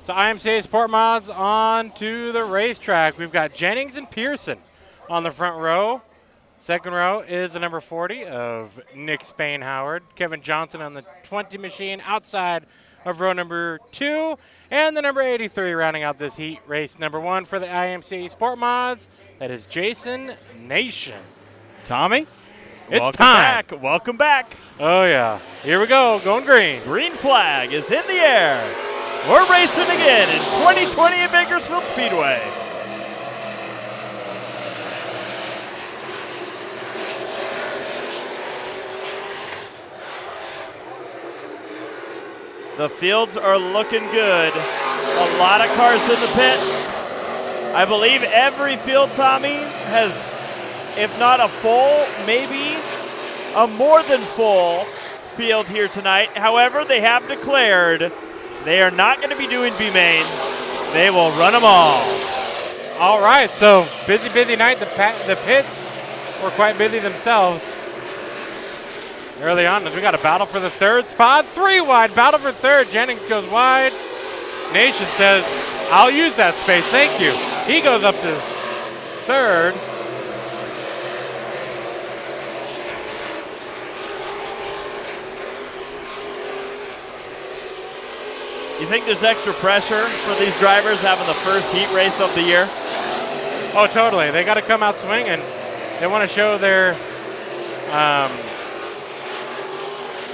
So IMCA Sport Mods on to the racetrack. We've got Jennings and Pearson on the front row. Second row is the number 40 of Nick Spain-Howard. Kevin Johnson on the 20 machine outside of row number 2. And the number 83 rounding out this heat, race number 1 for the IMCA Sport Mods. That is Jason Nation. Tommy, It's time. Welcome back. Oh, yeah. Here we go. Going green. Green flag is in the air. We're racing again in 2020 at Bakersfield Speedway. The fields are looking good. A lot of cars in the pits. I believe every field, Tommy, has, if not a full, maybe a more than full field here tonight. However, they have declared they are not going to be doing B-mains. They will run them all. All right, so busy night. The pits were quite busy themselves. Early on, we got a battle for the third spot. 3 wide, battle for third. Jennings goes wide. Nation says, I'll use that space, thank you. He goes up to third. You think there's extra pressure for these drivers having the first heat race of the year? Oh, totally. They got to come out swinging. They want to show they're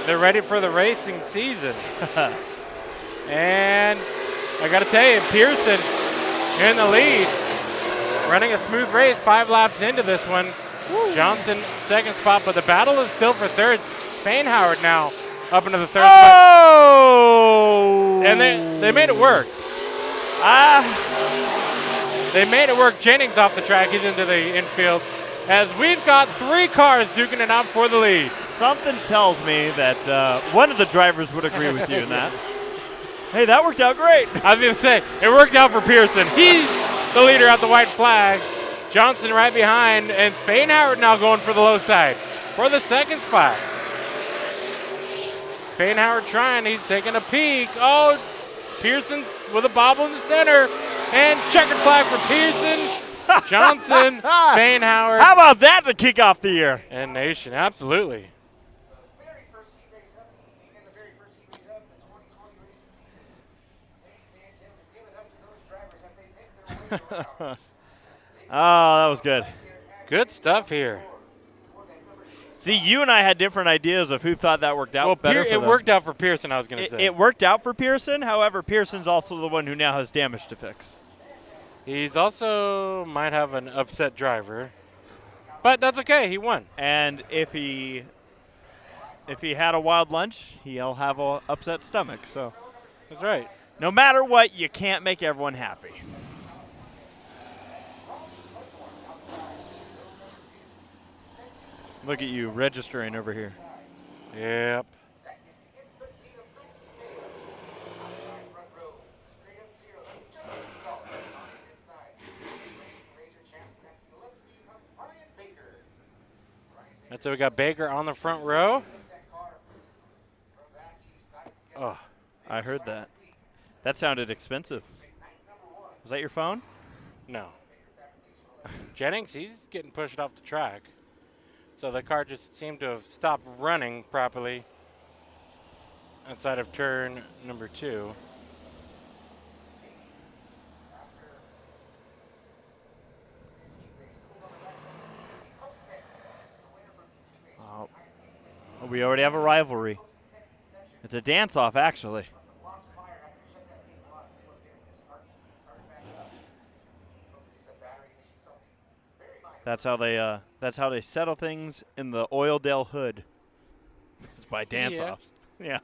ready for the racing season. And I got to tell you, Pearson in the lead, running a smooth race 5 laps into this one. Woo. Johnson second spot, but the battle is still for third. Spain-Howard now up into the third spot. And they made it work. They made it work. Jennings off the track. He's into the infield. As we've got 3 cars duking it out for the lead. Something tells me that one of the drivers would agree with you in that. Hey, that worked out great. I was going to say, it worked out for Pearson. He's the leader at the white flag. Johnson right behind, and Spain-Howard now going for the low side for the second spot. Spain-Howard trying. He's taking a peek. Oh, Pearson with a bobble in the center. And checkered flag for Pearson. Johnson, Spain-Howard. How about that to kick off the year? And Nation, absolutely. Oh, that was good. Good stuff here. See, you and I had different ideas of who thought that worked out better for them. It worked out for Pearson, I was going to say. It worked out for Pearson. However, Pearson's also the one who now has damage to fix. He's also might have an upset driver, but that's okay. He won. And if he had a wild lunch, he'll have an upset stomach. So that's right. No matter what, you can't make everyone happy. Look at you registering over here. Yep. So we got Baker on the front row. Oh, I heard that. That sounded expensive. Was that your phone? No. Jennings, he's getting pushed off the track. So the car just seemed to have stopped running properly outside of turn number 2. We already have a rivalry. It's a dance-off, actually. That's how they settle things in the Oildale hood. It's by dance-offs. Yeah.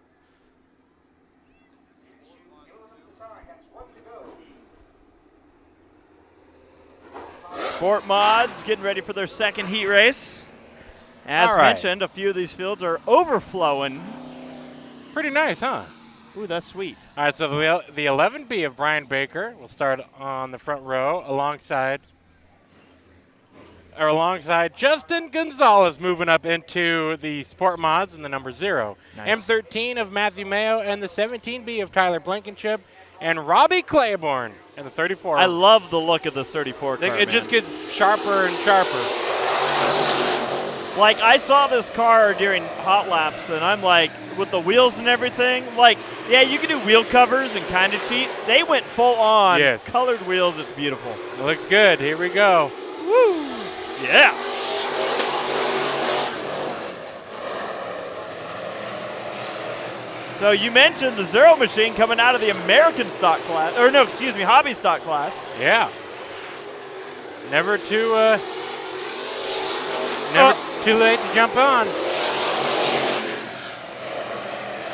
Sport Mods getting ready for their second heat race. As mentioned, a few of these fields are overflowing. Pretty nice, huh? Ooh, that's sweet. All right, so the 11B of Brian Baker will start on the front row alongside Justin Gonzalez moving up into the Sport Mods in the number 0. Nice. M13 of Matthew Mayo and the 17B of Tyler Blankenship and Robbie Claiborne in the 34. I love the look of this 34 car, It just gets sharper and sharper. Like, I saw this car during hot laps, and I'm like, with the wheels and everything, like, yeah, you can do wheel covers and kind of cheat. They went full on. Yes. Colored wheels. It's beautiful. It looks good. Here we go. Woo! Yeah. So you mentioned the Zero machine coming out of the American stock class, or no, excuse me, hobby stock class. Yeah. Never too late to jump on.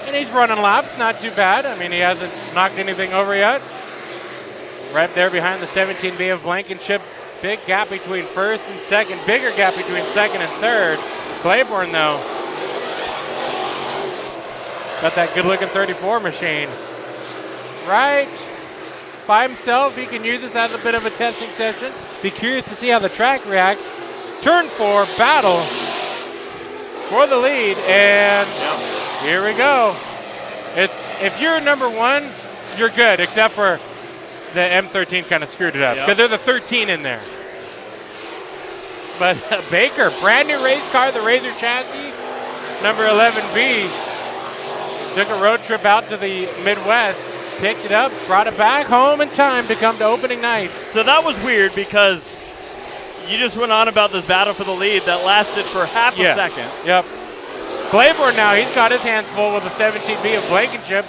And he's running laps, not too bad. I mean, he hasn't knocked anything over yet. Right there behind the 17B of Blankenship. Big gap between first and second. Bigger gap between second and third. Claiborne, though, got that good-looking 34 machine. Right by himself. He can use this as a bit of a testing session. Be curious to see how the track reacts. Turn 4, battle for the lead, and here we go. If you're number 1, you're good, except for the M13 kind of screwed it up because there's a 13 in there. But Baker, brand new race car, the Razor chassis, number 11B, took a road trip out to the Midwest, picked it up, brought it back home in time to come to opening night. So that was weird because you just went on about this battle for the lead that lasted for half a second. Yep. Claiborne now, he's got his hands full with the 17B of Blankenship.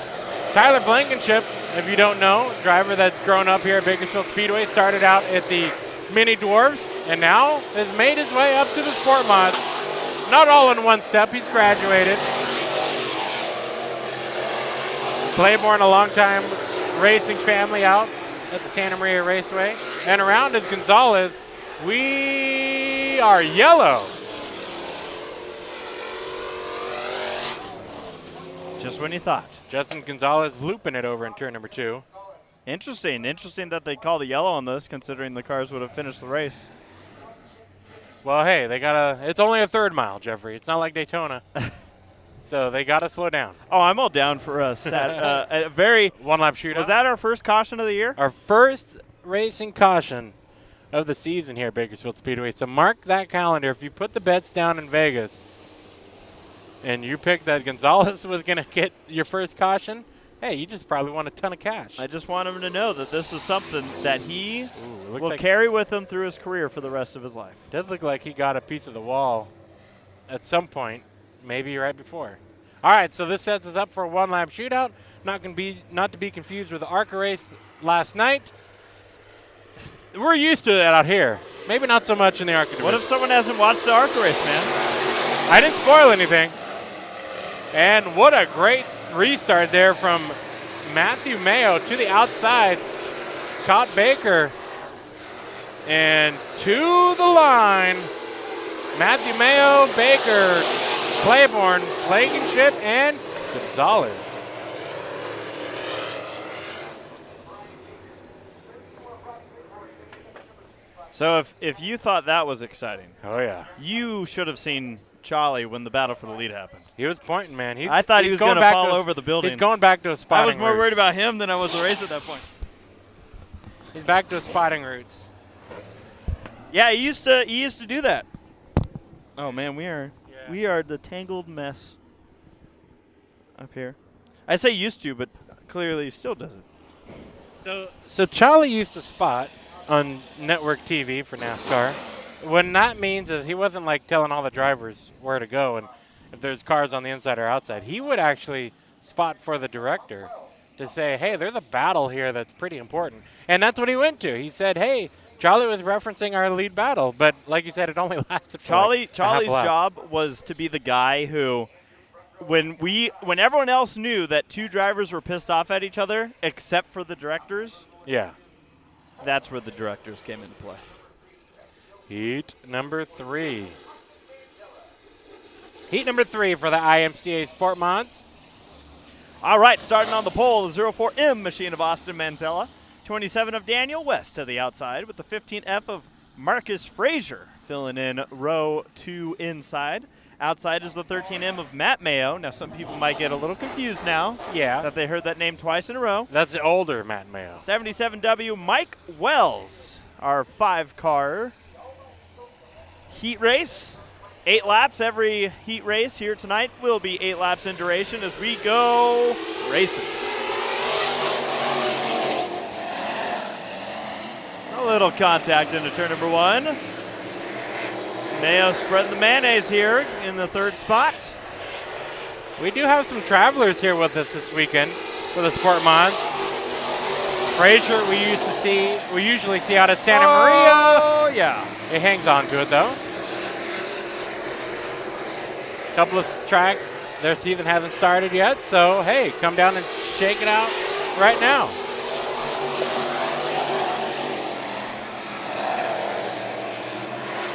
Tyler Blankenship, if you don't know, driver that's grown up here at Bakersfield Speedway, started out at the Mini Dwarfs and now has made his way up to the Sport Mods. Not all in one step, he's graduated. Claiborne, a longtime racing family out at the Santa Maria Raceway. And around is Gonzalez. We are yellow. Just when you thought. Justin Gonzalez looping it over in turn number 2. Interesting that they call the yellow on this, considering the cars would have finished the race. Well, hey, it's only a third mile, Jeffrey. It's not like Daytona. So they got to slow down. Oh, I'm all down for a very one-lap shootout. Was that our first caution of the year? Our first racing caution of the season here at Bakersfield Speedway. So mark that calendar. If you put the bets down in Vegas and you picked that Gonzalez was going to get your first caution, hey, you just probably won a ton of cash. I just want him to know that this is something that he will like carry with him through his career for the rest of his life. Does look like he got a piece of the wall at some point, maybe right before. All right, so this sets us up for a one-lap shootout. Not to be confused with the ARCA race last night. We're used to that out here. Maybe not so much in the ARCA division. What if someone hasn't watched the ARCA race, man? I didn't spoil anything. And what a great restart there from Matthew Mayo to the outside. Caught Baker. And to the line. Matthew Mayo, Baker, Claiborne, Blankenship, and Gonzalez. So if you thought that was exciting, oh yeah, you should have seen Charlie when the battle for the lead happened. He was pointing, man. I thought he was going to fall over the building. He's going back to his spotting I was more roots. worried about him than I was the race at that point. He's back to his spotting roots. Yeah, he used to do that. Oh man, we are the tangled mess up here. I say used to, but clearly he still does it. So Charlie used to spot on network TV for NASCAR. What that means is he wasn't like telling all the drivers where to go and if there's cars on the inside or outside. He would actually spot for the director to say, hey, there's a battle here that's pretty important. And that's what he went to. He said, hey, Charlie was referencing our lead battle, but like you said, it only lasted for Charlie's lap. job was to be the guy who, when everyone else knew that two drivers were pissed off at each other, except for the directors, yeah, that's where the directors came into play. Heat number 3. Heat number 3 for the IMCA Sport Mods. All right, starting on the pole, the 04M machine of Austin Manzella. 27 of Daniel West to the outside with the 15F of Marcus Frazier filling in row 2 inside. Outside is the 13M of Matt Mayo. Now, some people might get a little confused now. Yeah. That they heard that name twice in a row. That's the older Matt Mayo. 77W Mike Wells, our 5-car heat race. 8 laps every heat race here tonight will be 8 laps in duration as we go racing. A little contact into turn number 1. Mayo spreading the mayonnaise here in the 3rd spot. We do have some travelers here with us this weekend for the Sport Mods. Frazier we usually see out at Santa Maria. Oh, yeah. He hangs on to it though. Couple of tracks, their season hasn't started yet, so hey, come down and shake it out right now.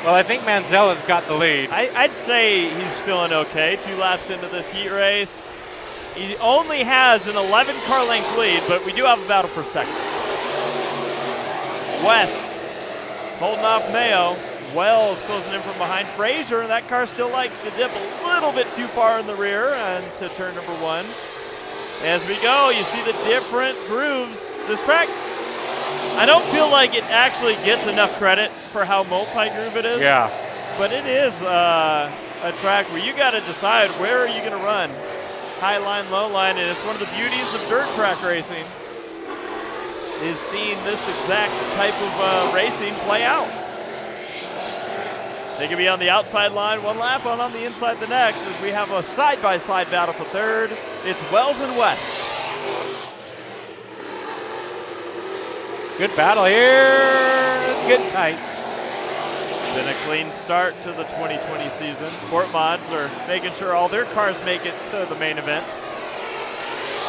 Well, I think Manzella's got the lead. I'd say he's feeling okay. 2 laps into this heat race. He only has an 11-car length lead, but we do have a battle for second. West holding off Mayo. Wells closing in from behind Frazier, and that car still likes to dip a little bit too far in the rear into turn number 1. As we go, you see the different grooves. This track, I don't feel like it actually gets enough credit for how multi-groove it is. Yeah. But it is a track where you got to decide where are you going to run. High line, low line, and it's one of the beauties of dirt track racing is seeing this exact type of racing play out. They can be on the outside line 1 lap, and on the inside the next, as we have a side-by-side battle for 3rd. It's Wells and West. Good battle here. It's getting tight. It's been a clean start to the 2020 season. Sport Mods are making sure all their cars make it to the main event.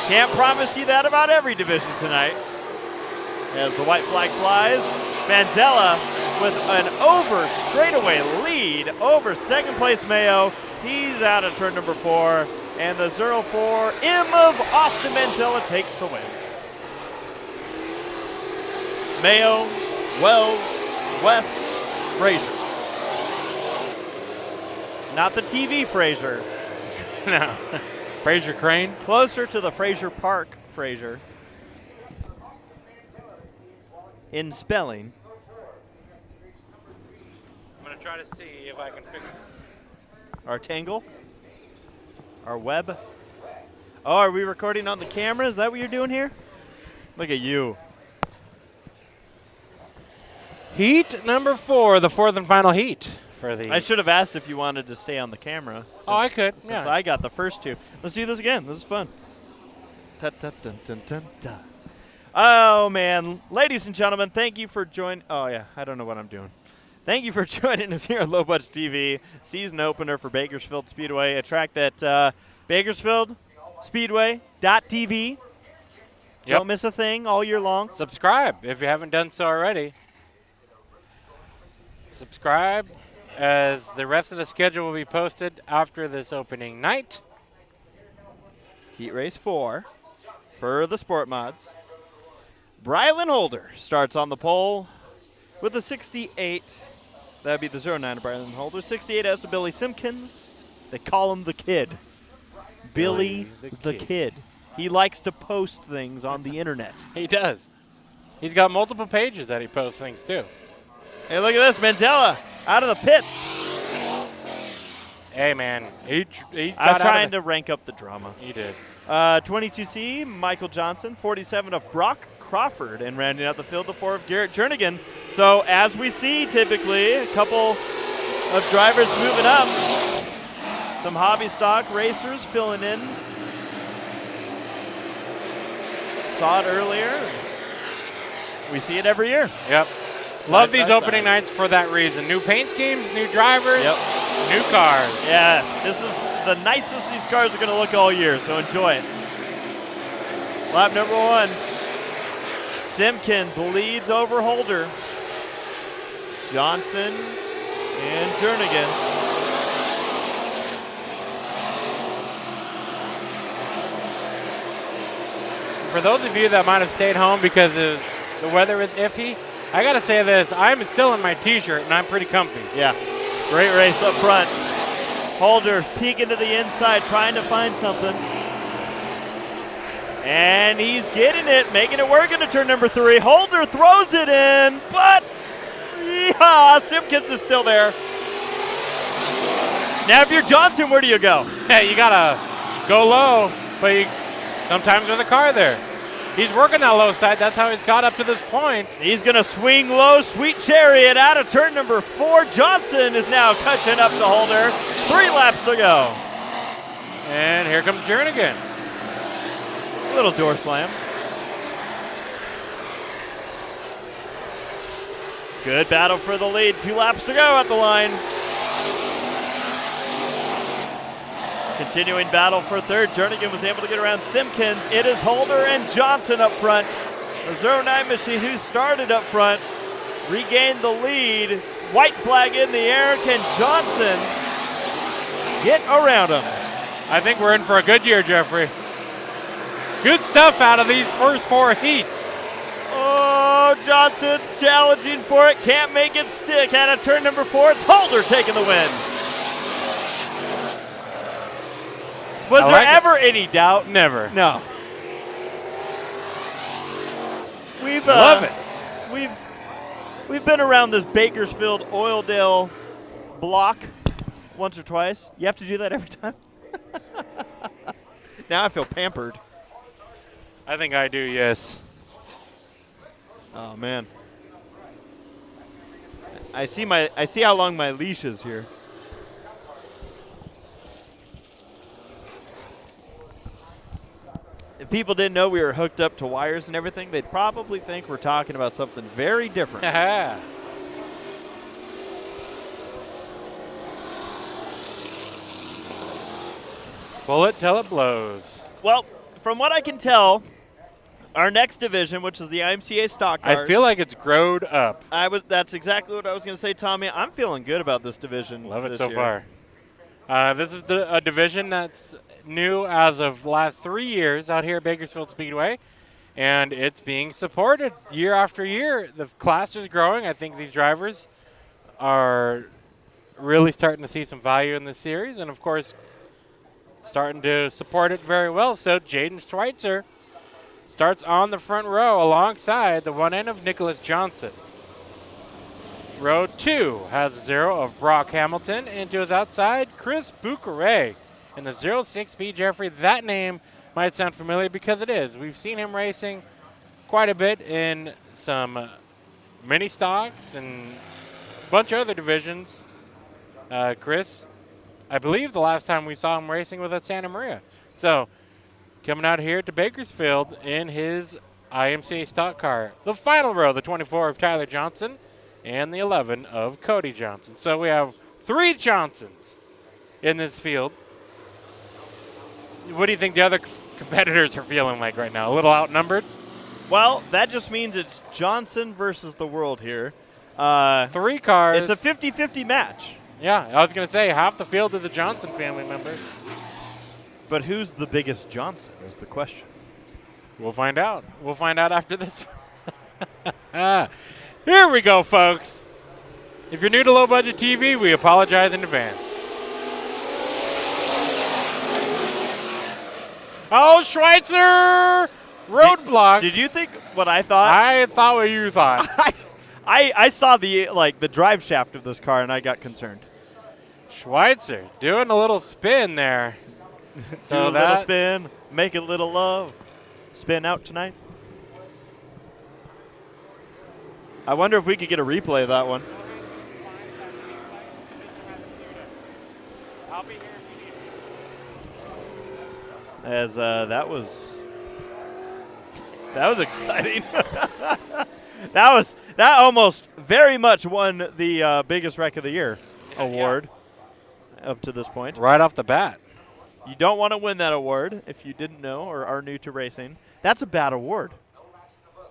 Can't promise you that about every division tonight. As the white flag flies, Manzella with an over straightaway lead over 2nd place Mayo. He's out of turn number 4, and the 04 M of Austin Manzella takes the win. Mayo, Wells, West, Frazier. Not the TV Frazier. No. Frazier Crane. Closer to the Frazier Park Frazier. In spelling. I'm going to try to see if I can fix Our tangle? Our web? Oh, are we recording on the camera? Is that what you're doing here? Look at you. Heat number 4, the 4th and final heat for the. I should have asked if you wanted to stay on the camera. Oh, I could. Since Yeah. I got the first 2. Let's do this again. This is fun. Oh, man. Ladies and gentlemen, thank you for joining. Oh, yeah. I don't know what I'm doing. Thank you for joining us here on Low Budget TV, season opener for Bakersfield Speedway, a track that Bakersfield Speedway.tv. Yep. Don't miss a thing all year long. Subscribe if you haven't done so already. Subscribe, as the rest of the schedule will be posted after this opening night. Heat race 4 for the Sport Mods. Brylan Holder starts on the pole with the 68. That'd be the 09 of Brylan Holder. 68 as to Billy Simpkins. They call him the Kid. Billy the Kid. He likes to post things on the internet. He does. He's got multiple pages that he posts things to. Hey, look at this. Manzella out of the pits. Hey, man. He I was trying to rank up the drama. He did. 22C, Michael Johnson. 47 of Brock Crawford. And rounding out the field, the 4 of Garrett Jernigan. So as we see typically, a couple of drivers moving up. Some hobby stock racers filling in. Saw it earlier. We see it every year. Yep. Love these opening nights for that reason. New paint schemes, new drivers, new cars. Yeah, this is the nicest these cars are going to look all year, so enjoy it. Lap number 1. Simpkins leads over Holder. Johnson and Jernigan. For those of you that might have stayed home because the weather is iffy, I got to say this. I'm still in my T-shirt, and I'm pretty comfy. Yeah, great race up front. Holder peeking to the inside, trying to find something. And he's getting it, making it work into turn number 3. Holder throws it in, but yeah, Simpkins is still there. Now, if you're Johnson, where do you go? Hey, you gotta go low, but sometimes there's a car there. He's working that low side. That's how he's got up to this point. He's going to swing low, Sweet Chariot out of turn number 4. Johnson is now catching up to Holder. 3 laps to go. And here comes Jernigan. Little door slam. Good battle for the lead. 2 laps to go at the line. Continuing battle for third. Jernigan was able to get around Simpkins. It is Holder and Johnson up front. The 09 machine, who started up front, regained the lead. White flag in the air. Can Johnson get around him? I think we're in for a good year, Jeffrey. Good stuff out of these first 4 heats. Oh, Johnson's challenging for it. Can't make it stick. Out of turn number 4, it's Holder taking the win. Was there ever any doubt? Never. No. Love it. We've been around this Bakersfield Oildale block once or twice. You have to do that every time? Now I feel pampered. I think I do, yes. Oh man. I see how long my leash is here. If people didn't know we were hooked up to wires and everything, they'd probably think we're talking about something very different. Pull it till it blows. Well, from what I can tell, our next division, which is the IMCA stock cars, I feel like it's growed up. That's exactly what I was going to say, Tommy. I'm feeling good about this division. Love it this so year. far. This is a division that's new as of last 3 years out here at Bakersfield Speedway, and it's being supported year after year. The class is growing. I think these drivers are really starting to see some value in this series, and of course, starting to support it very well. So Jaden Schweitzer starts on the front row alongside the one end of Nicholas Johnson. Row 2 has a 0 of Brock Hamilton, and to his outside, Chris Bucare. And the 06B, Jeffrey, that name might sound familiar because it is. We've seen him racing quite a bit in some mini stocks and a bunch of other divisions. Chris, I believe the last time we saw him racing was at Santa Maria. So, coming out here to Bakersfield in his IMCA stock car. The final row, the 24 of Tyler Johnson and the 11 of Cody Johnson. So we have 3 Johnsons in this field. What do you think the other competitors are feeling like right now? A little outnumbered? Well, that just means it's Johnson versus the world here. 3 cars. It's a 50-50 match. Yeah, I was going to say half the field is a Johnson family member. But who's the biggest Johnson is the question. We'll find out. We'll find out after this. Here we go, folks. If you're new to Low Budget TV, we apologize in advance. Oh, Schweitzer! Roadblock. Did you think what I thought? I thought what you thought. I saw the drive shaft of this car and I got concerned. Schweitzer doing a little spin there. So do a little spin, make a little love, spin out tonight. I wonder if we could get a replay of that one. I'll be here if you need me. As that was exciting. that almost very much won the biggest wreck of the year award up to this point. Right off the bat. You don't want to win that award if you didn't know or are new to racing. That's a bad award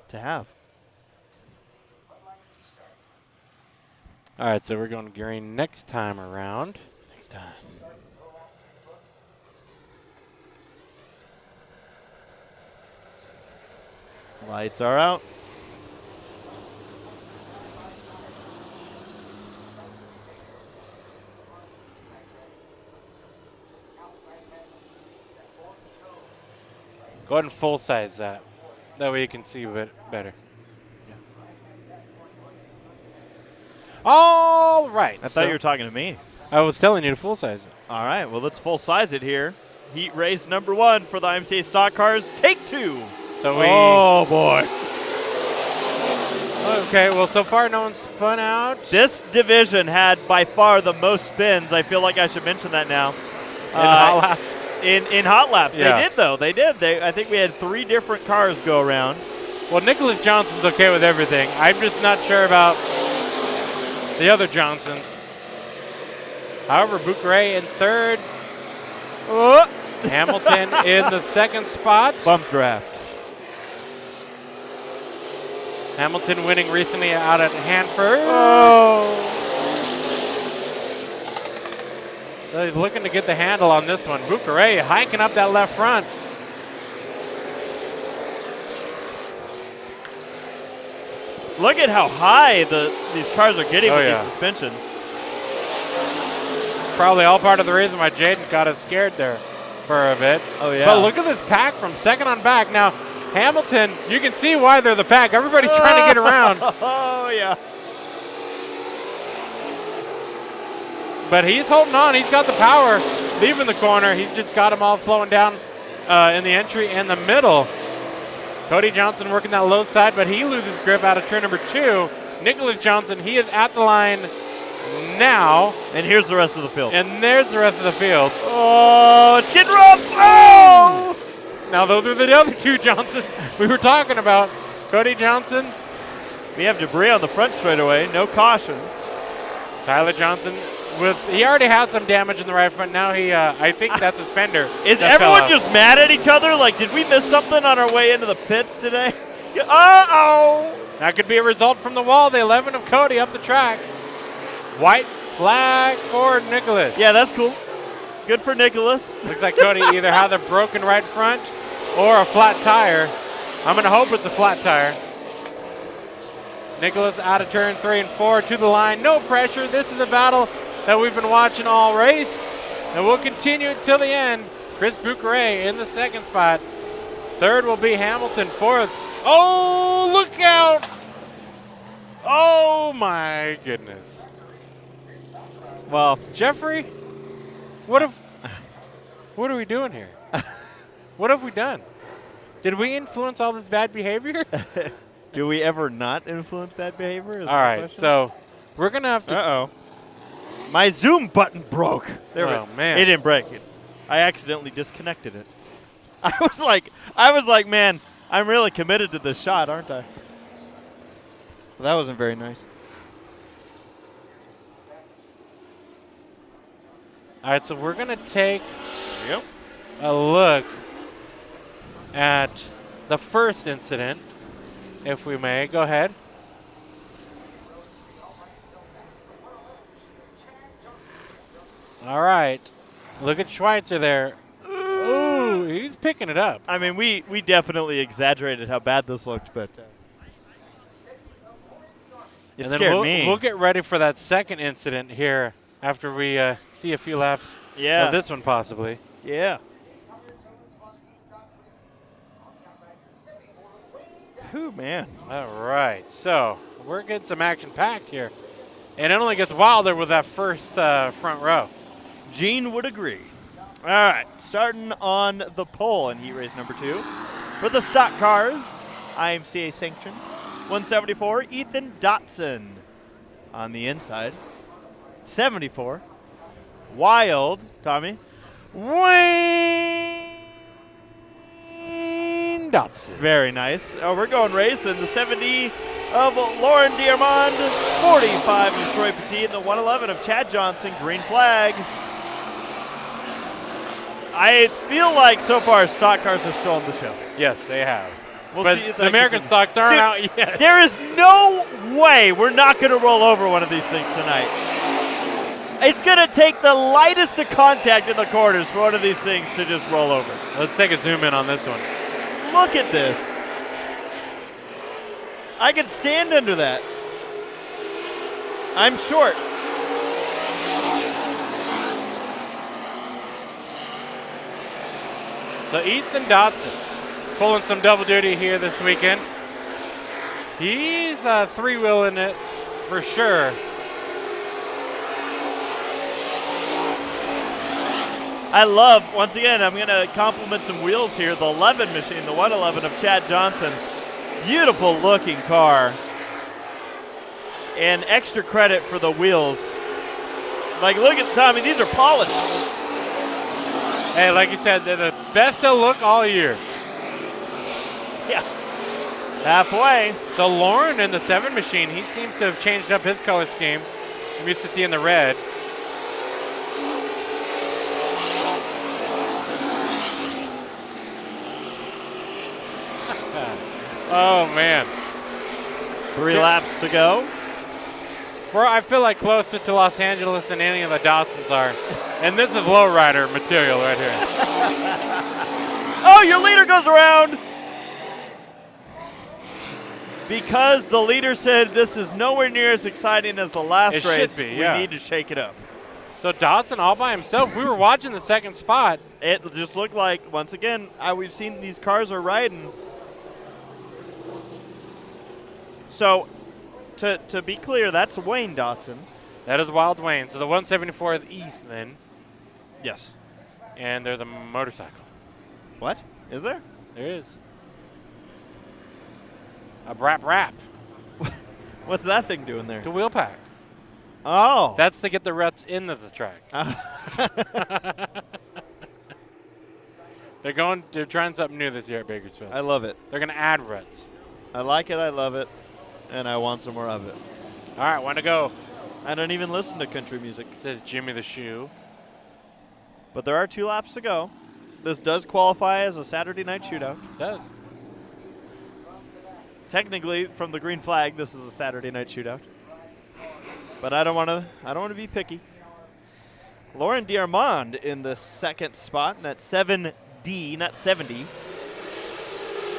to have. All right, so we're going green next time around. Next time. Lights are out. Go ahead and full size that. That way you can see a bit better. Yeah. All right. I thought you were talking to me. I was telling you to full size it. All right, well, let's full size it here. Heat race number 1 for the IMCA stock cars. Take 2. So we. Oh, boy. Okay, well, so far no one's spun out. This division had by far the most spins. I feel like I should mention that now. In hot laps. In hot laps. Yeah. They did, though. They did. I think we had 3 different cars go around. Well, Nicholas Johnson's okay with everything. I'm just not sure about the other Johnsons. However, Bucare in third. Oh. Hamilton in the second spot. Bump draft. Hamilton winning recently out at Hanford. Oh. So he's looking to get the handle on this one. Bucare hiking up that left front. Look at how high these cars are getting with yeah. these suspensions. Probably all part of the reason why Jaden got us scared there for a bit. Oh, yeah. But look at this pack from second on back. Now, Hamilton, you can see why they're the pack. Everybody's trying to get around. Oh, yeah. But he's holding on. He's got the power. Leaving the corner. He's just got them all slowing down in the entry and the middle. Cody Johnson working that low side, but he loses grip out of turn number 2. Nicholas Johnson, he is at the line now. And here's the rest of the field. And there's the rest of the field. Oh, it's getting rough. Oh! Now, those are the other 2 Johnsons we were talking about. Cody Johnson. We have debris on the front straightaway. No caution. Tyler Johnson. He already had some damage in the right front. Now I think that's his fender. Is that everyone just mad at each other? Like, did we miss something on our way into the pits today? Uh-oh. That could be a result from the wall. The 11 of Cody up the track. White flag for Nicholas. Yeah, that's cool. Good for Nicholas. Looks like Cody either had a broken right front or a flat tire. I'm going to hope it's a flat tire. Nicholas out of turn 3 and 4 to the line. No pressure. This is a battle that we've been watching all race, and we'll continue until the end. Chris Bucare in the second spot. Third will be Hamilton. Fourth. Oh, look out! Oh, my goodness. Well, Jeffrey, what are we doing here? What have we done? Did we influence all this bad behavior? do we ever not influence bad behavior? All right, so we're going to have to. Uh-oh. My Zoom button broke. Oh, man. It didn't break it. I accidentally disconnected it. I was like, man, I'm really committed to this shot, aren't I? Well, that wasn't very nice. All right, so we're going to take a look at the first incident, if we may. Go ahead. All right. Look at Schweitzer there. Ooh, he's picking it up. I mean, we definitely exaggerated how bad this looked, but it scared me. We'll get ready for that second incident here after we see a few laps of this one possibly. Yeah. Whew, man. All right, so we're getting some action packed here. And it only gets wilder with that first front row. Gene would agree. All right, starting on the pole in heat race number 2. For the stock cars, IMCA sanctioned, 174, Ethan Dotson. On the inside, 74, Wild, Tommy, Wayne Dotson. Very nice. Oh, we're going racing. The 70 of Lauren Diamond, 45 of Troy Petit, and the 111 of Chad Johnson, green flag. I feel like so far stock cars have stolen the show. Yes, they have. We'll but see if the that American continues. stocks aren't out yet. There is no way we're not going to roll over one of these things tonight. It's going to take the lightest of contact in the corners for one of these things to just roll over. Let's take a zoom in on this one. Look at this. I can stand under that. I'm short. So Ethan Dotson pulling some double duty here this weekend. He's three-wheeling it for sure. I love, once again, I'm going to compliment some wheels here. The 11 machine, the 111 of Chad Johnson. Beautiful looking car. And extra credit for the wheels. Like, look at Tommy, these are polished. Hey, like you said, they're the best they'll look all year. Yeah. Halfway. So Lauren in the 7 machine, he seems to have changed up his color scheme. I'm used to seeing the red. Oh, man. 3 laps to go. I feel like closer to Los Angeles than any of the Datsuns are. And this is lowrider material right here. Oh, your leader goes around. Because the leader said this is nowhere near as exciting as the last It race, should be, yeah. we need to shake it up. So Dotson all by himself. We were watching the second spot. It just looked like, once again, we've seen these cars are riding. So, to be clear, that's Wayne Dotson. That is Wild Wayne. So the 174 of the East then. Yes. And they're the motorcycle. What? Is there? There is. A brap. What's that thing doing there? The wheel pack. Oh. That's to get the ruts into the track. They're trying something new this year at Bakersfield. I love it. They're going to add ruts. I like it, I love it, and I want some more of it. All right, one to go. I don't even listen to country music. Says Jimmy the Shoe. But there are 2 laps to go. This does qualify as a Saturday night shootout. It does. Technically, from the green flag, this is a Saturday night shootout. But I don't want to be picky. Lauren D'Armond in the second spot, and that's 7D, not 70.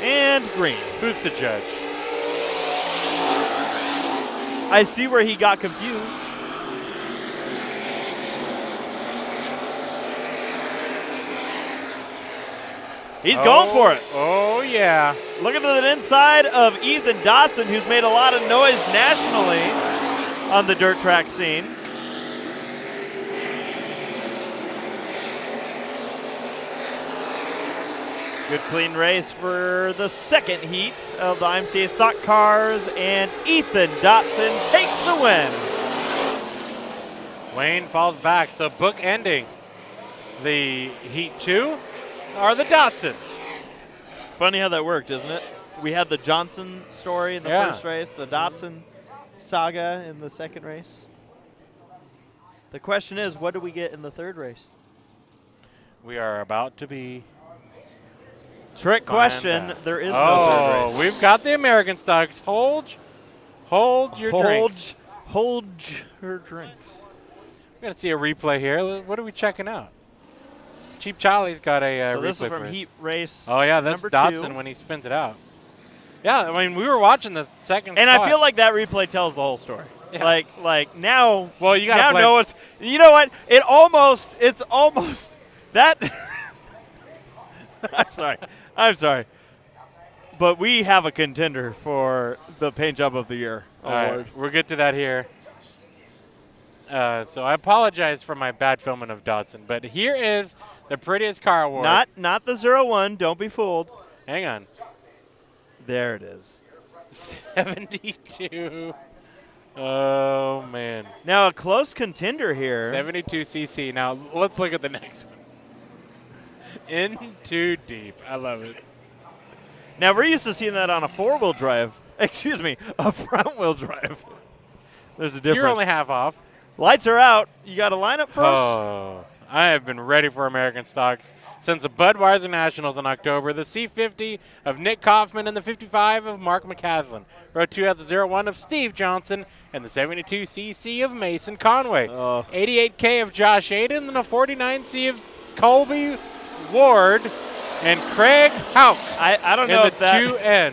And green. Who's the judge? I see where he got confused. He's going for it. Oh, yeah. Looking to the inside of Ethan Dotson, who's made a lot of noise nationally on the dirt track scene. Good clean race for the second heat of the IMCA stock cars, and Ethan Dotson takes the win. Wayne falls back, so book ending. The Heat 2 are the Dotsons. Funny how that worked, isn't it? We had the Johnson story in the first race, the Dotson saga in the second race. The question is, what do we get in the third race? We are about to be... Trick question, there is no third race. We've got the American stocks. Hold your drinks. Hold your drinks. We're going to see a replay here. What are we checking out? Cheap Charlie's got a so replay this is from for us. Heat race. Oh, yeah, that's Dotson 2. when he spins it out. Yeah, I mean, we were watching the second And spot. I feel like that replay tells the whole story. Yeah. Like now. Well, you got to know it's. You know what? It's almost that. I'm sorry. But we have a contender for the paint job of the year award. Right, we'll get to that here. So I apologize for my bad filming of Dotson, but here is the prettiest car award. Not the 01. Don't be fooled. Hang on. There it is. 72. Oh, man. Now a close contender here. 72cc. Now let's look at the next one. In too deep. I love it. Now we're used to seeing that on a four-wheel drive. Excuse me, a front-wheel drive. There's a difference. You're only half off. Lights are out. You got a lineup for us? Oh, I have been ready for American stocks since the Budweiser Nationals in October. The C50 of Nick Kaufman and the 55 of Mark McCaslin. Row 2 has the 01 of Steve Johnson and the 72cc of Mason Conway. 88K of Josh Aiden and the 49C of Colby Ward and Craig Hauk. I don't know if that 2N.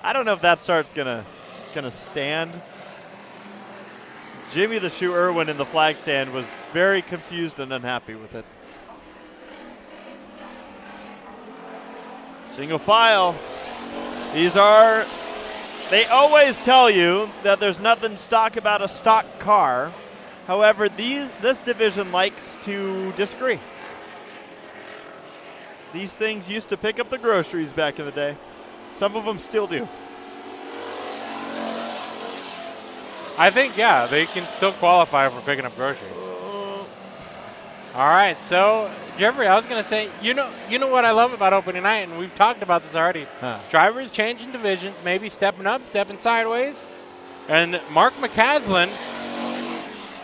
I don't know if that start's gonna stand. Jimmy the Shoe Irwin in the flag stand was very confused and unhappy with it. Single file. They always tell you that there's nothing stock about a stock car. However, this division likes to disagree. These things used to pick up the groceries back in the day. Some of them still do. I think, yeah, they can still qualify for picking up groceries. All right, so Jeffrey, I was going to say, you know what I love about opening night, and we've talked about this already. Drivers changing divisions, maybe stepping up, stepping sideways. And Mark McCaslin,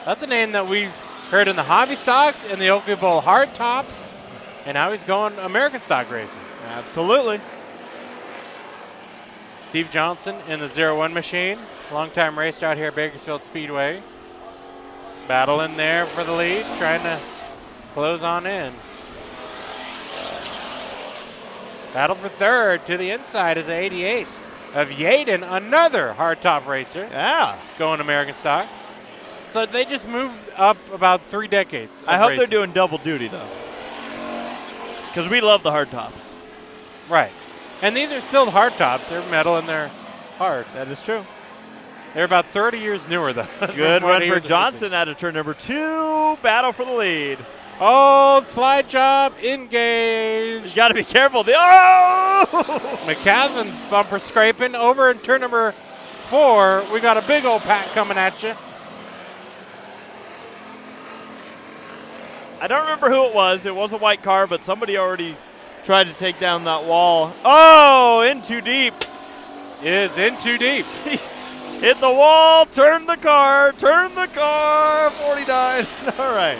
that's a name that we've heard in the hobby stocks, in the Oakley Bowl hard tops, and now he's going American stock racing. Absolutely. Steve Johnson in the 01 machine, longtime racer out here at Bakersfield Speedway. Battling there for the lead, trying to close on in. Battle for third to the inside is 88 of Yaden, another hardtop racer. Yeah. Going American stocks. So they just moved up about 3 decades. I hope racing. they're doing double duty, though. Because we love the hardtops. Right. And these are still hardtops. They're metal and they're hard. That is true. They're about 30 years newer, though. Good run for Johnson out of turn number 2. Battle for the lead. Oh, slide job, engaged. You got to be careful. Oh! McCaslin bumper scraping over in turn number 4. We got a big old pack coming at you. I don't remember who it was. It was a white car, but somebody already tried to take down that wall. Oh, in too deep. Is in too deep. Hit the wall, turn the car, 49. All right.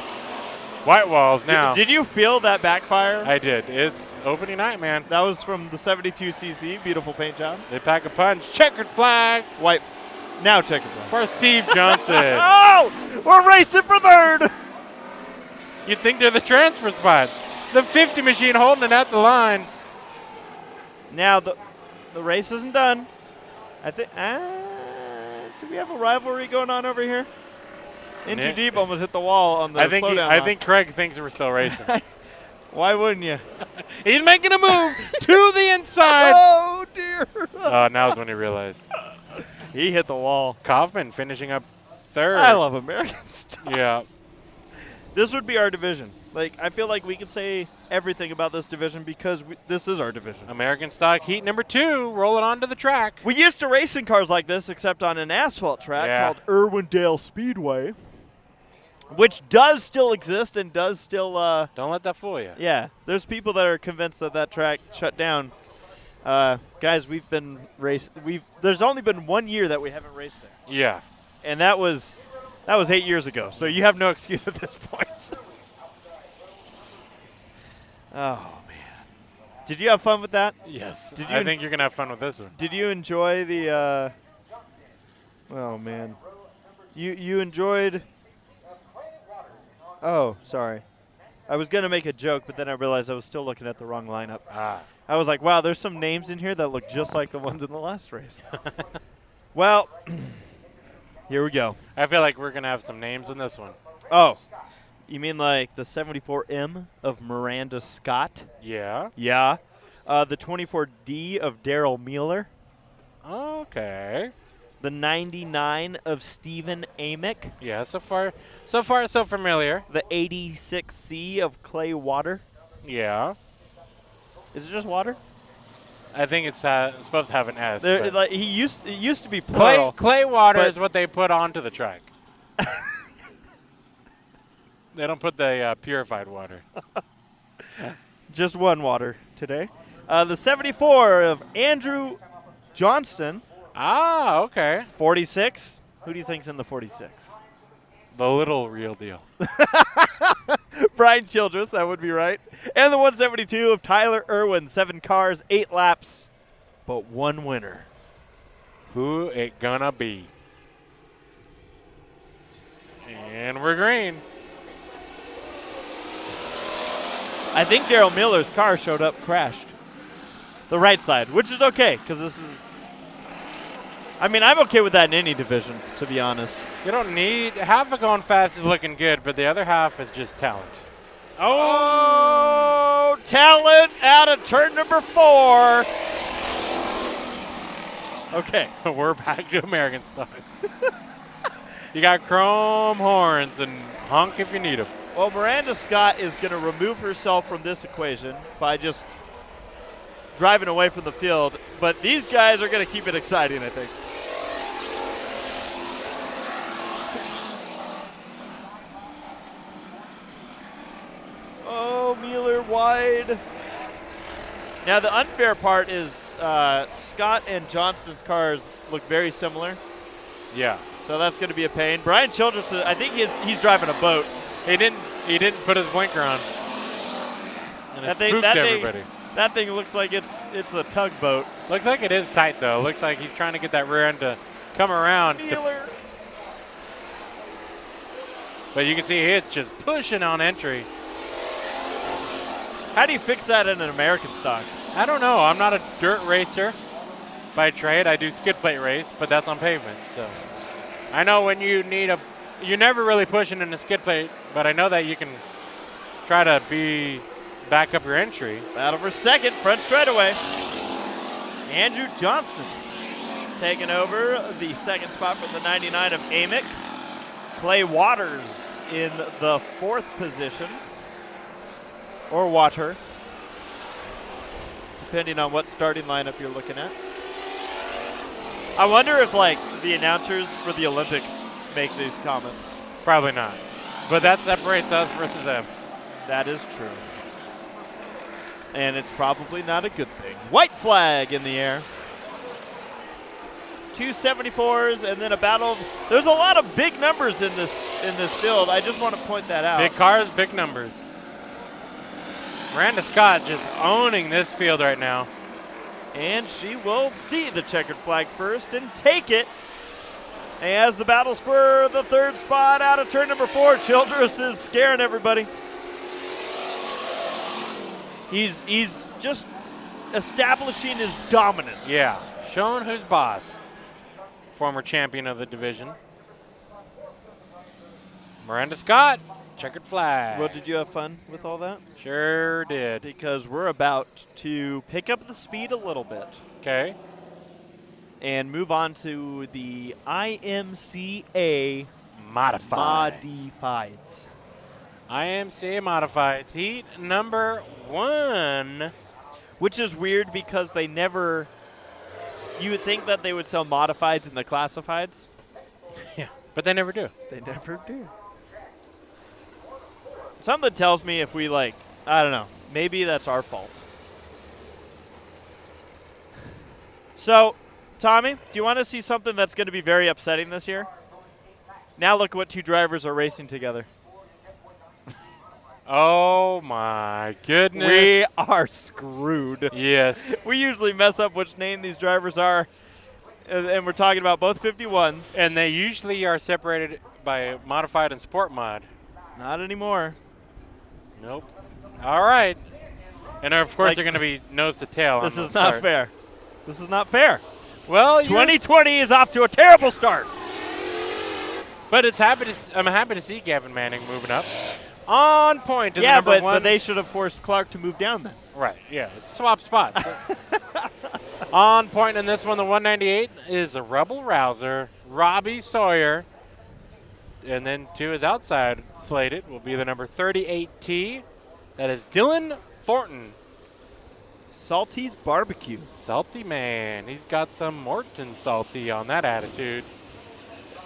White walls now. Did you feel that backfire? I did. It's opening night, man. That was from the 72cc. Beautiful paint job. They pack a punch. Checkered flag. White. Now checkered flag. For Steve Johnson. Oh, we're racing for third. You'd think they're the transfer spot. The 50 machine holding it at the line. Now the race isn't done. I think. Do we have a rivalry going on over here? In too deep, almost hit the wall on the slowdown. I think Craig thinks we're still racing. Why wouldn't you? He's making a move to the inside. Oh, dear. Now's when he realized. He hit the wall. Kaufman finishing up third. I love American stocks. Yeah. This would be our division. Like, I feel like we could say everything about this division because this is our division. American stock heat number 2, rolling onto the track. We used to race in cars like this, except on an asphalt track called Irwindale Speedway, which does still exist and does still. Don't let that fool you. Yeah, there's people that are convinced that track shut down. Guys, we've been there's only been 1 year that we haven't raced there. Yeah. And that was 8 years ago. So you have no excuse at this point. Oh, man. Did you have fun with that? Yes. I think you're going to have fun with this one. Did you enjoy the oh, man. You enjoyed Oh, sorry. I was going to make a joke, but then I realized I was still looking at the wrong lineup. I was like, wow, there's some names in here that look just like the ones in the last race. Well, here we go. I feel like we're going to have some names in this one. Oh. You mean like the 74M of Miranda Scott? Yeah. Yeah. The 24D of Daryl Mueller. Okay. The 99 of Stephen Amick. Yeah, so far so familiar. The 86C of Clay Water. Yeah. Is it just water? I think it's supposed to have an S. Like, it used to be plural. Clay water is what they put onto the track. They don't put the purified water. Just one water today. The 74 of Andrew Johnston. Ah, okay. 46. Who do you think's in the 46? The little real deal. Brian Childress, that would be right. And the 172 of Tyler Irwin. 7 cars, 8 laps, but 1 winner. Who it gonna be? And we're green. I think Daryl Miller's car showed up crashed. The right side, which is okay, because this is... I mean, I'm okay with that in any division, to be honest. You don't need... Half of going fast is looking good, but the other half is just talent. Oh, Oh, talent out of turn number 4. Okay. We're back to American stock. You got chrome horns and honk if you need them. Well, Miranda Scott is going to remove herself from this equation by just driving away from the field. But these guys are going to keep it exciting, I think. Oh, Mueller wide. Now, the unfair part is Scott and Johnston's cars look very similar. Yeah. So that's going to be a pain. Brian Childress, I think he's driving a boat. He didn't put his blinker on. And it spooked everybody. That thing looks like it's a tugboat. Looks like it is tight, though. Looks like he's trying to get that rear end to come around. But you can see it's just pushing on entry. How do you fix that in an American stock? I don't know. I'm not a dirt racer by trade. I do skid plate race, but that's on pavement. So I know when you need you're never really pushing in a skid plate, but I know that you can try to back up your entry. Battle for second, front straightaway. Andrew Johnston taking over the second spot from the 99 of Amick. Clay Waters in the 4th position. Or Water, depending on what starting lineup you're looking at. I wonder if, the announcers for the Olympics make these comments. Probably not. But that separates us versus them. That is true. And it's probably not a good thing. White flag in the air. 2 74s and then a battle. There's a lot of big numbers in this field. I just want to point that out. Big cars, big numbers. Miranda Scott just owning this field right now. And she will see the checkered flag first and take it. As the battles for the 3rd spot out of turn number 4, Childress is scaring everybody. He's just establishing his dominance. Yeah, showing who's boss. Former champion of the division. Miranda Scott. Checkered flag. Well, did you have fun with all that? Sure did. Because we're about to pick up the speed a little bit. Okay. And move on to the IMCA Modifieds. IMCA Modifieds. Heat number 1. Which is weird because they never, you would think that they would sell modifieds in the classifieds. Yeah, but they never do. They never do. Something tells me if we I don't know, maybe that's our fault. So, Tommy, do you want to see something that's going to be very upsetting this year? Now look what 2 drivers are racing together. Oh, my goodness. We are screwed. Yes. We usually mess up which name these drivers are, and we're talking about both 51s. And they usually are separated by modified and sport mod. Not anymore. Nope. All right. And, of course, they're going to be nose to tail. This is not fair. This is not fair. Well, 2020 is off to a terrible start. But I'm happy to see Gavin Manning moving up. On point to the number 1. But they should have forced Clark to move down then. Right, yeah. Swap spots. On point in this one, the 198 is a Rebel Rouser, Robbie Sawyer. And then to his outside slated will be the number 38T. That is Dylan Thornton. Salty's Barbecue. Salty man. He's got some Morton salty on that attitude.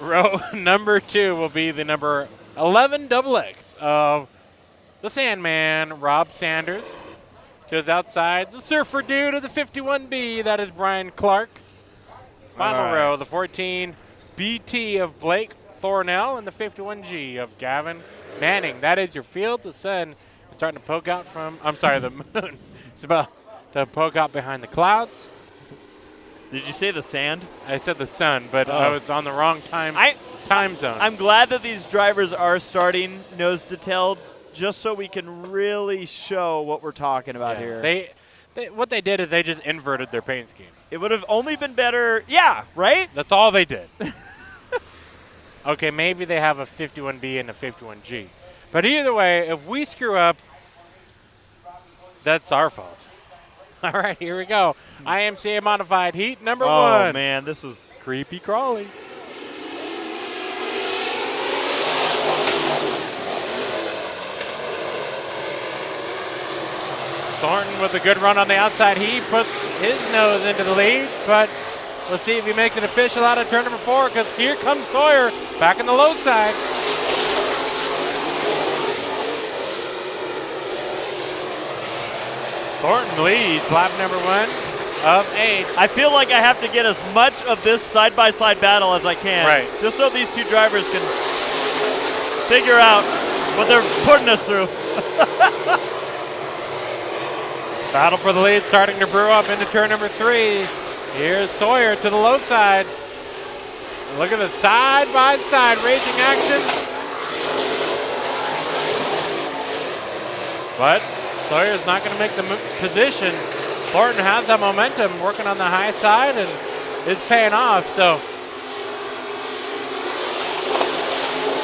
Row number 2 will be the number 11 XX of the Sandman, Rob Sanders. To his outside, the surfer dude of the 51B. That is Brian Clark. Final row, the 14 BT of Blake Thornell and the 51G of Gavin Manning. That is your field. The sun is starting to poke out the moon. It's about to poke out behind the clouds. Did you say the sand? I said the sun, but I was on the wrong time zone. I'm glad that these drivers are starting nose to tail just so we can really show what we're talking about here. What they did is they just inverted their paint scheme. It would have only been better. Yeah, right? That's all they did. Okay, maybe they have a 51B and a 51G. But either way, if we screw up, That's our fault. All right, here we go. IMCA Modified Heat number Oh, one. man, this is Creepy crawly. Thornton with a good run on the outside. He puts his nose into the lead, but we'll see if he makes it official out of turn number 4, because here comes Sawyer back on the low side. Thornton leads lap number 1 of 8. I feel like I have to get as much of this side-by-side battle as I can. Right. Just so these two drivers can figure out what they're putting us through. Battle for the lead starting to brew up into turn number 3. Here's Sawyer to the low side. Look at the side-by-side racing action. But Sawyer's not going to make the position. Thornton has that momentum, working on the high side, and it's paying off. So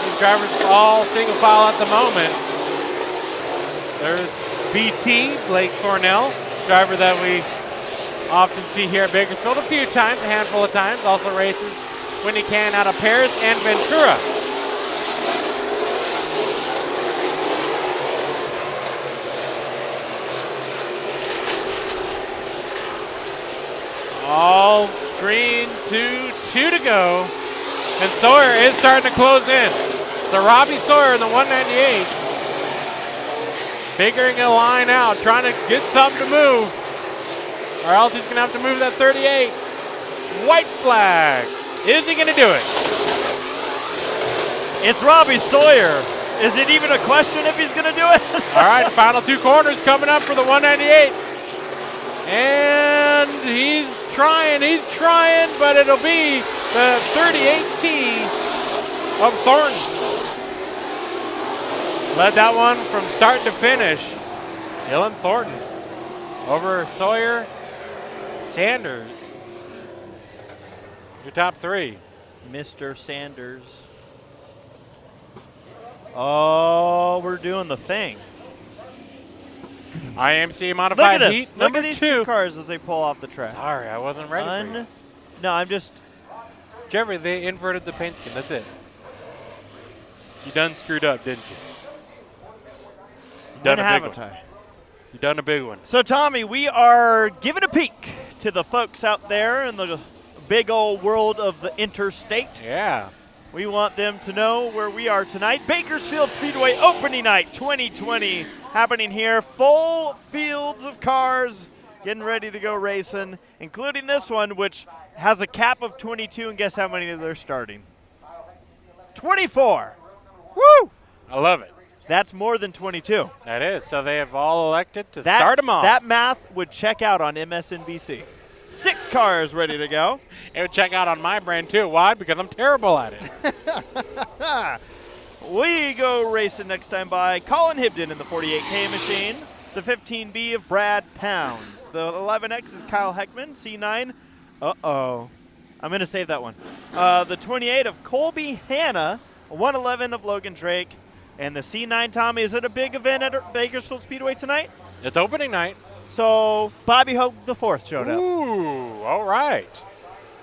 these drivers all single file at the moment. There's BT, Blake Thornell, driver that we often see here at Bakersfield a few times, a handful of times. Also races when he can out of Paris and Ventura. All green, 2 to go. And Sawyer is starting to close in. So Robbie Sawyer in the 198. Figuring a line out, trying to get something to move. Or else he's going to have to move that 38. White flag. Is he going to do it? It's Robbie Sawyer. Is it even a question if he's going to do it? All right, final 2 corners coming up for the 198. And he's trying, but it'll be the 38T of Thornton. Led that one from start to finish. Dylan Thornton over Sawyer, Sanders. Your top 3. Mr. Sanders. Oh, we're doing the thing. IMCA Modified Look at Heat this. number Look at these 2. two cars as they pull off the track. Sorry, I wasn't ready for you. No, I'm just. Jeffrey, they inverted the paint scheme. That's it. You done screwed up, didn't you? You done a big one. You done a big one. So, Tommy, we are giving a peek to the folks out there in the big old world of the interstate. Yeah. We want them to know where we are tonight. Bakersfield Speedway opening night 2020 happening here. Full fields of cars getting ready to go racing, including this one, which has a cap of 22, and guess how many they're starting? 24. Woo! I love it. That's more than 22. That is. So they have all elected to start them off. That math would check out on MSNBC. 6 cars ready to go. It would check out on my brain, too. Why? Because I'm terrible at it. We go racing next time by Colin Hibden in the 48K machine. The 15B of Brad Pounds. The 11X is Kyle Heckman. C9. Uh-oh. I'm going to save that one. The 28 of Colby Hanna. 111 of Logan Drake. And the C9, Tommy, is it a big event at Bakersfield Speedway tonight? It's opening night. So Bobby Hogue the 4th showed up. Ooh, all right.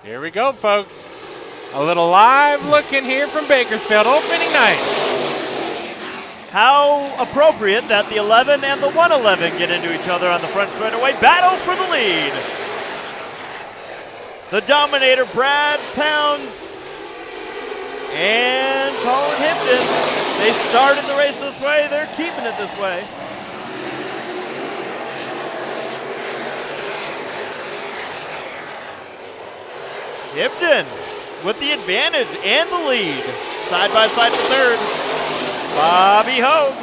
Here we go, folks. A little live look in here from Bakersfield opening night. How appropriate that the 11 and the 111 get into each other on the front straightaway. Battle for the lead. The Dominator, Brad Pounds, and Colin Hipton. They started the race this way. They're keeping it this way. Hipton with the advantage and the lead. Side by side for 3rd. Bobby Hogue.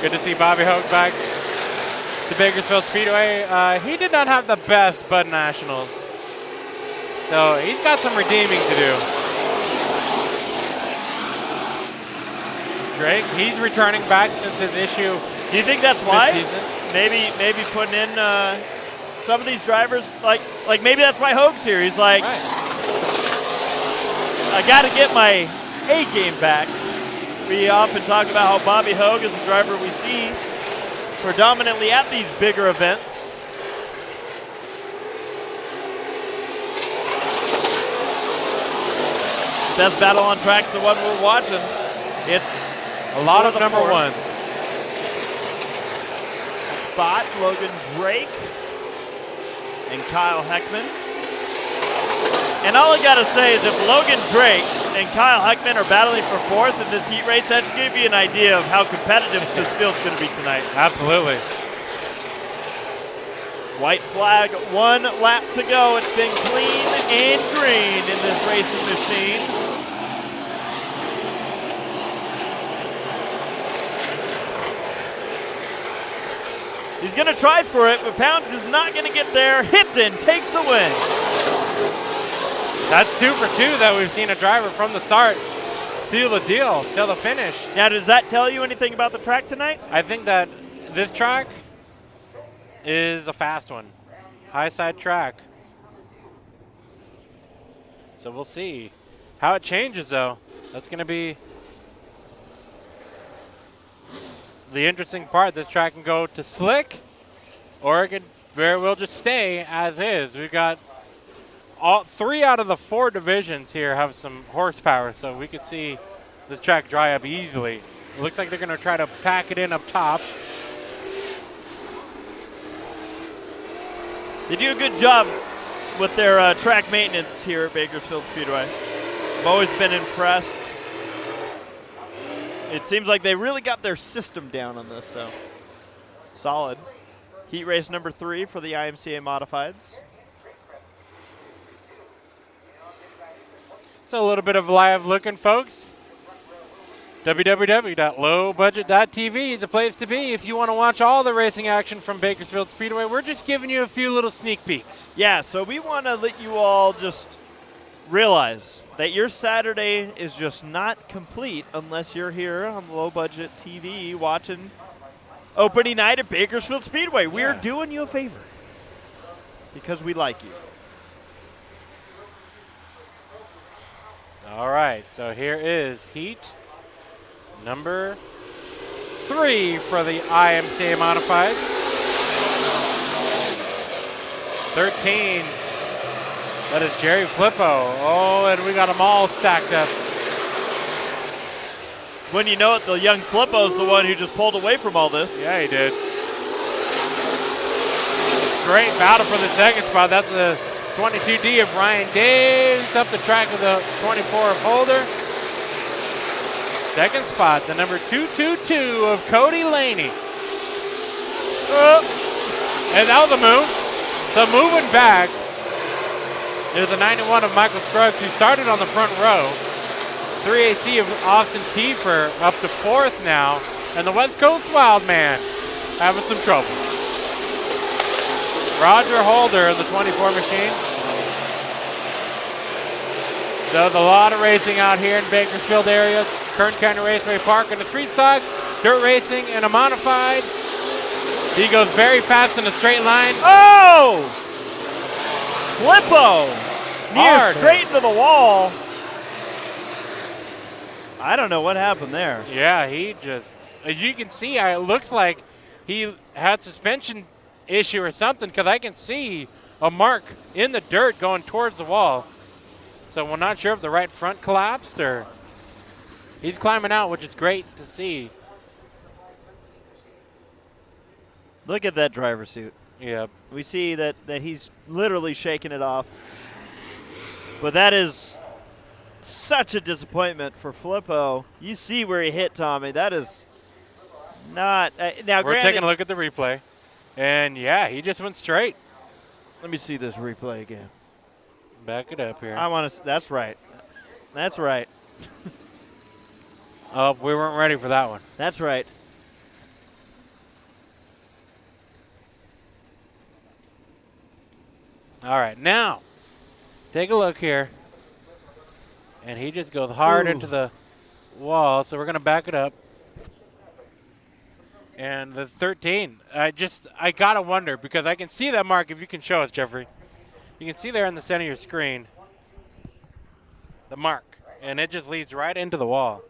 Good to see Bobby Hogue back to Bakersfield Speedway. He did not have the best Bud Nationals, so he's got some redeeming to do. Drake, he's returning back since his issue. Do you think that's why? Mid-season. Maybe putting in some of these drivers, like maybe that's why Hogue's here. He's like, Right. I got to get my A game back. We often talk about how Bobby Hogue is a driver we see predominantly at these bigger events. Best battle on track's the one we're watching. It's a lot of number ones. Spot, Logan Drake, and Kyle Heckman. And all I gotta say is if Logan Drake and Kyle Heckman are battling for fourth in this heat race, that should give you an idea of how competitive this field's gonna be tonight. Absolutely. White flag, 1 lap to go. It's been clean and green in this racing machine. He's gonna try for it, but Pounds is not gonna get there. Hipton takes the win. That's 2 for 2 that we've seen a driver from the start seal the deal till the finish. Now, does that tell you anything about the track tonight? I think that this track is a fast one. High side track. So we'll see how it changes, though. That's going to be the interesting part. This track can go to slick, or it can very well just stay as is. We've got all 3 out of the 4 divisions here have some horsepower, so we could see this track dry up easily. It looks like they're going to try to pack it in up top. They do a good job with their track maintenance here at Bakersfield Speedway. I've always been impressed. It seems like they really got their system down on this, so solid. Heat race number 3 for the IMCA Modifieds. So a little bit of live looking, folks. www.lowbudget.tv is a place to be if you want to watch all the racing action from Bakersfield Speedway. We're just giving you a few little sneak peeks. Yeah, so we want to let you all just realize that your Saturday is just not complete unless you're here on Low Budget TV watching opening night at Bakersfield Speedway. We're doing you a favor because we like you. All right, so here is heat number 3 for the IMCA Modifieds. 13, that is Jerry Flippo. Oh, and we got them all stacked up. When you know it, the young Flippo's the one who just pulled away from all this. Yeah, he did. Great battle for the second spot. That's the 22D of Ryan Daves up the track with the 24 of Holder. Second spot, the number 222 of Cody Laney. And that was a move. So moving back, there's a 91 of Michael Scruggs who started on the front row. 3AC of Austin Kiefer up to 4th now. And the West Coast Wild Man having some trouble. Roger Holder in the 24 machine. Does a lot of racing out here in Bakersfield area. Kern County Raceway Park in the street stock, dirt racing in a modified. He goes very fast in a straight line. Oh! Flippo! Near Hard. Straight into the wall. I don't know what happened there. Yeah, he just, as you can see, it looks like he had suspension issue or something because I can see a mark in the dirt going towards the wall. So we're not sure if the right front collapsed or he's climbing out, which is great to see. Look at that driver suit. Yeah. We see that he's literally shaking it off. But that is such a disappointment for Flippo. You see where he hit, Tommy. That is not. Now, We're taking a look at the replay. And, yeah, he just went straight. Let me see this replay again. Back it up here. I want to. That's right. That's right. Oh, we weren't ready for that one. That's right. All right, now take a look here. And he just goes hard into the wall, so we're going to back it up. And the 13, I got to wonder because I can see that mark if you can show us, Jeffrey. You can see there in the center of your screen the mark, and it just leads right into the wall.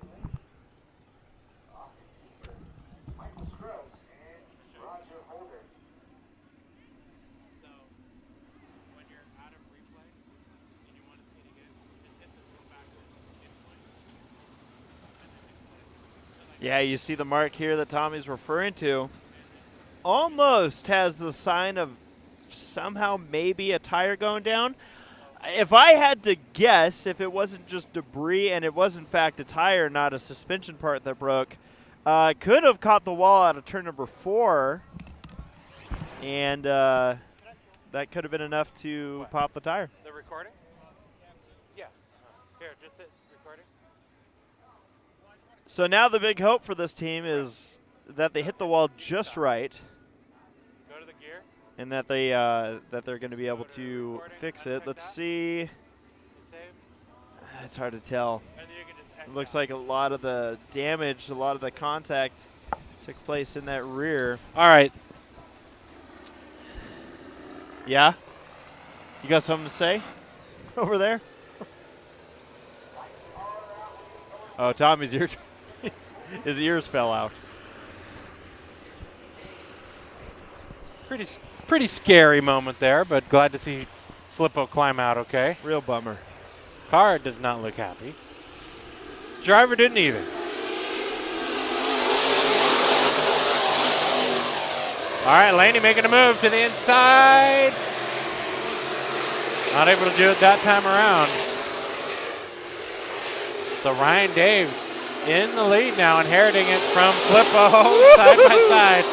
Yeah, you see the mark here that Tommy's referring to. Almost has the sign of somehow maybe a tire going down. If I had to guess, if it wasn't just debris and it was in fact a tire, not a suspension part that broke, could have caught the wall out of turn number 4, and that could have been enough to pop the tire. The recording? Yeah. Here, just hit recording. So now the big hope for this team is that they hit the wall just right, Go to the gear. and that they're going to be able to fix it. Let's see. Save. It's hard to tell. And then you can just It looks like a lot of the damage, a lot of the contact took place in that rear. All right. Yeah? You got something to say over there? Oh, Tommy's ear, his ears fell out. Pretty scary moment there, but glad to see Flippo climb out okay. Real bummer. Car does not look happy. Driver didn't either. All right, Laney making a move to the inside. Not able to do it that time around. So Ryan Daves in the lead now, inheriting it from Flippo side by side.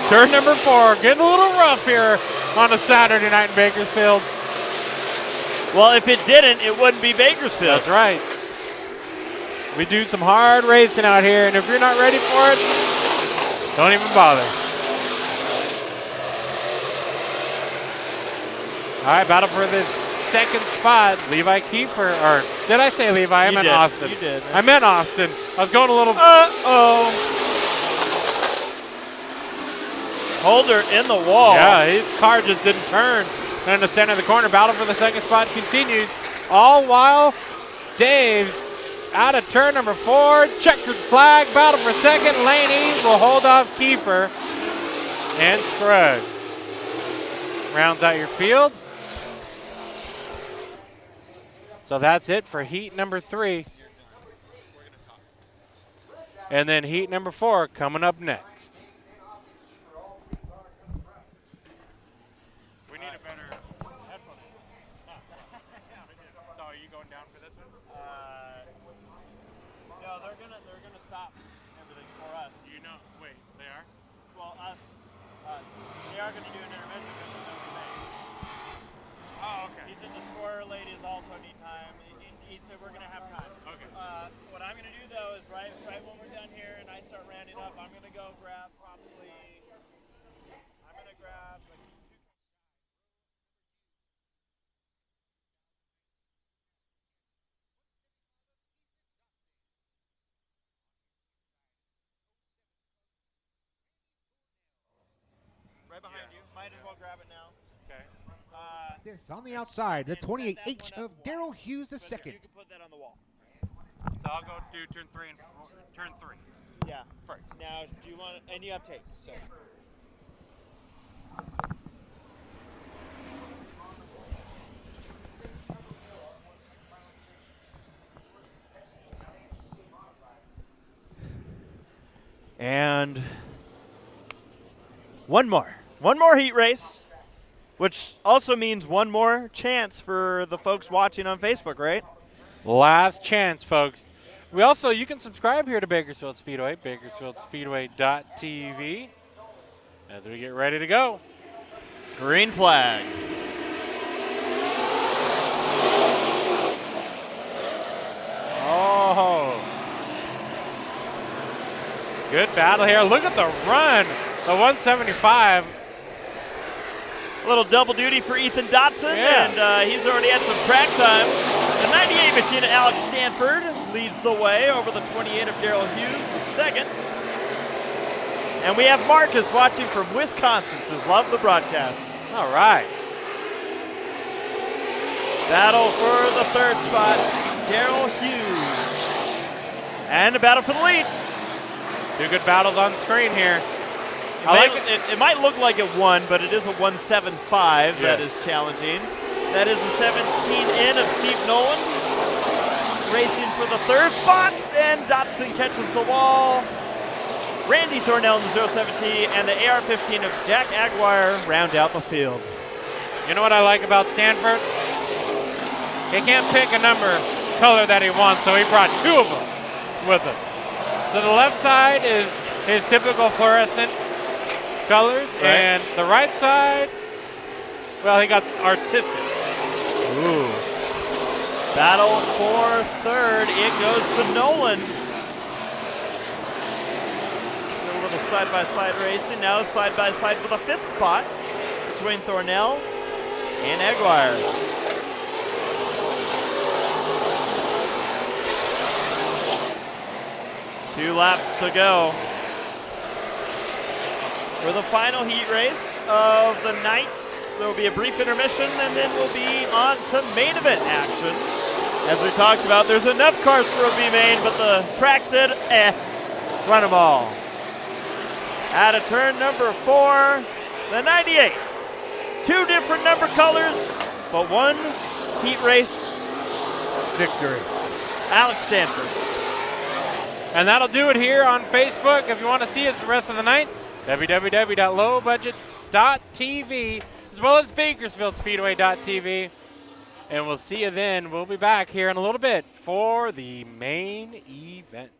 Turn number 4, getting a little rough here on a Saturday night in Bakersfield. Well, if it didn't, it wouldn't be Bakersfield. That's right. We do some hard racing out here, and if you're not ready for it, don't even bother. All right, battle for the second spot. Levi Kiefer, or did I say Levi? I meant Austin. You did. I meant Austin. I was going a little. Uh-oh. Holder in the wall. Yeah, his car just didn't turn. And in the center of the corner, battle for the second spot continues. All while Dave's out of turn number 4. Checkered flag, battle for second. Laney will hold off Kiefer. And Scruggs rounds out your field. So that's it for heat number 3. And then heat number 4 coming up next. We need a better headphone. So are you going down for this one? No, they're gonna stop everything for us. You know, wait, they are? Well, us. They are gonna do an intermission because of no debate. Oh, okay. He said the scorer ladies also need time. He said we're gonna have time. Okay. What I'm gonna do though is right when we're done here and I start rounding up, I'm gonna go grab probably. I'm gonna grab like 2. Right behind you. Might as well grab it now. Okay. This on the outside, the 28H of Daryl Hughes II. You can put that on the wall. So I'll go do turn 3 and turn 3. Yeah. First. Now, do you want? And you have tape. So. And one more heat race, which also means one more chance for the folks watching on Facebook, right? Last chance, folks. We also, you can subscribe here to Bakersfield Speedway, bakersfieldspeedway.tv, as we get ready to go. Green flag. Oh. Good battle here. Look at the run. The 175. A little double duty for Ethan Dotson, Yeah. and he's already had some track time. The 98 machine of Alex Stanford leads the way over the 28 of Daryl Hughes, the second. And we have Marcus watching from Wisconsin, says love the broadcast. All right. Battle for the third spot, Daryl Hughes. And a battle for the lead. Two good battles on screen here. It might look like it won, but it is a 175 that is challenging. That is a 17 in of Steve Nolan. Racing for the third spot, and Dotson catches the wall. Randy Thornell in the 070, and the AR-15 of Jack Aguirre round out the field. You know what I like about Stanford? He can't pick a color that he wants, so he brought 2 of them with him. So the left side is his typical fluorescent colors, and the right side, well, he got artistic. Ooh. Battle for third. It goes to Nolan. A little side-by-side racing. Now side-by-side for the 5th spot between Thornell and Aguirre. Two laps to go for the final heat race of the night. There will be a brief intermission, and then we'll be on to main event action. As we talked about, there's enough cars for a B-main, but the track said, run them all. At a turn number 4, the 98. 2 different number colors, but 1 heat race victory. Alex Stanford. And that'll do it here on Facebook. If you want to see us the rest of the night, www.lowbudget.tv, as well as BakersfieldSpeedway.tv. And we'll see you then. We'll be back here in a little bit for the main event.